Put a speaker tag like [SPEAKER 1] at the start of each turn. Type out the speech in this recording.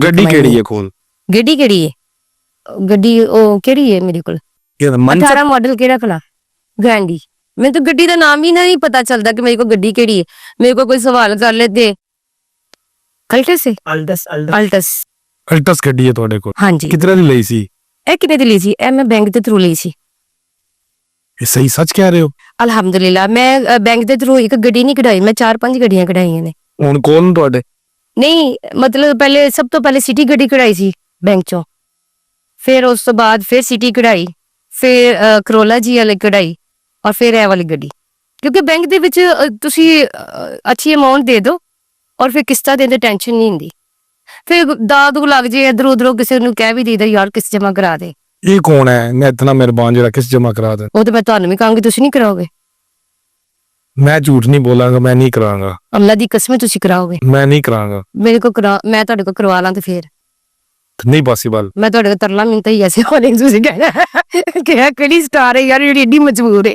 [SPEAKER 1] ਗੱਡੀ ਕਿਹੜੀ ਹੈ ਕੋਲ?
[SPEAKER 2] ਗੱਡੀ ਕਿਹੜੀ ਹੈ? ਗੱਡੀ ਉਹ ਕਿਹੜੀ ਹੈ ਮੇਰੇ ਕੋਲ? 18 ਮਾਡਲ ਕਿਹੜਾ ਭਲਾ? ਗਾਂਡੀ। ਮੈਨੂੰ ਤਾਂ ਗੱਡੀ ਦਾ ਨਾਮ ਹੀ ਨਹੀਂ ਪਤਾ ਚੱਲਦਾ ਕਿ ਮੇਰੇ ਕੋਲ ਗੱਡੀ ਕਿਹੜੀ ਹੈ। ਮੇਰੇ ਕੋਲ ਕੋਈ ਸਵਾਲ ਕਰ ਲੈਂਦੇ। ਅਲਟਸ ਹੈ?
[SPEAKER 1] ਅਲਟਸ ਗੱਡੀ ਹੈ ਤੁਹਾਡੇ ਕੋਲ?
[SPEAKER 2] ਹਾਂਜੀ।
[SPEAKER 1] ਕਿਤਨੇ ਦੀ ਲਈ ਸੀ?
[SPEAKER 2] ਇਹ ਕਿੰਨੇ ਦੀ ਲਈ ਸੀ? ਇਹ ਮੈਂ ਬੈਂਕ ਦੇ ਥਰੂ ਲਈ ਸੀ।
[SPEAKER 1] ਇਹ ਸਹੀ ਸੱਚ ਕਹਿ ਰਹੇ ਹੋ?
[SPEAKER 2] ਅਲਹਮਦੁਲਿਲਾ ਮੈਂ ਬੈਂਕ ਦੇ ਥਰੂ ਇੱਕ ਗੱਡੀ ਨਹੀਂ ਕਢਾਈ, ਮੈਂ 4-5 ਗੱਡੀਆਂ ਕਢਾਈਆਂ ਨੇ।
[SPEAKER 1] ਹੁਣ ਕੋਲ ਤੁਹਾਡੇ?
[SPEAKER 2] ਨਹੀਂ ਮਤਲਬ ਪਹਿਲੇ ਸਭ ਤੋਂ ਪਹਿਲੇ ਸਿਟੀ ਗੱਡੀ ਕਢਾਈ ਸੀ ਬੈਂਕ ਚੋਂ, ਫਿਰ ਉਸ ਤੋਂ ਬਾਅਦ ਫਿਰ ਸਿਟੀ ਕਢਾਈ, ਫਿਰ ਕਰੋਲਾ ਜੀ ਵਾਲੀ ਕਢਾਈ, ਔਰ ਫਿਰ ਇਹ ਵਾਲੀ ਗੱਡੀ। ਕਿਉਂਕਿ ਬੈਂਕ ਦੇ ਵਿੱਚ ਤੁਸੀਂ ਅੱਛੀ ਅਮਾਊਂਟ ਦੇ ਦਿਓ ਔਰ ਫਿਰ ਕਿਸ਼ਤਾਂ ਦੇਣ ਦੀ ਟੈਨਸ਼ਨ ਨਹੀਂ ਹੁੰਦੀ। ਫਿਰ ਦਾਦ ਲੱਗ ਜੇ ਇੱਧਰੋਂ ਉੱਧਰੋਂ ਕਿਸੇ ਨੂੰ ਕਹਿ ਵੀ ਦੇਈਦਾ ਯਾਰ ਕਿਸ਼ਤ ਜਮ੍ਹਾਂ ਕਰਾ ਦੇ।
[SPEAKER 1] ਇਹ ਕੌਣ ਹੈ ਮੈਂ ਇਤਨਾ ਮਿਹਰਬਾਨ ਜਿਹੜਾ ਕਿਸ਼ਤ ਜਮ੍ਹਾਂ ਕਰਾ ਦੇ?
[SPEAKER 2] ਉਹ ਤਾਂ ਮੈਂ ਤੁਹਾਨੂੰ ਵੀ ਕਹਾਂਗੀ, ਤੁਸੀਂ ਨਹੀਂ ਕਰਾਓਗੇ।
[SPEAKER 1] ਮੈਂ ਝੂਠ ਨਹੀਂ ਬੋਲਾਂਗਾ, ਮੈਂ ਨਹੀਂ ਕਰਾਂਗਾ।
[SPEAKER 2] ਅੱਲਾ ਦੀ ਕਸਮ ਤੁਸੀਂ ਕਰਾਓਗੇ।
[SPEAKER 1] ਮੈਂ ਨਹੀਂ ਕਰਾਂਗਾ।
[SPEAKER 2] ਮੇਰੇ ਕੋ ਮੈਂ ਤੁਹਾਡੇ ਕੋਲ ਕਰਵਾ ਲਾਂ ਤੇ ਫਿਰ
[SPEAKER 1] ਨਹੀਂ ਪੋਸੀਬਲ।
[SPEAKER 2] ਮੈਂ ਤੁਹਾਡੇ ਕੋਲ ਤਰਲਾ ਮਿੰਤਾ ਹੀ ਐਸੇ ਹੋਣੇ ਤੁਸੀਂ ਕਹਿਣਾ ਕਿ ਕਿਹੜੀ ਸਟਾਰ ਹੈ ਯਾਰ ਜਿਹੜੀ ਏਡੀ ਮਜਬੂਰ ਹੈ।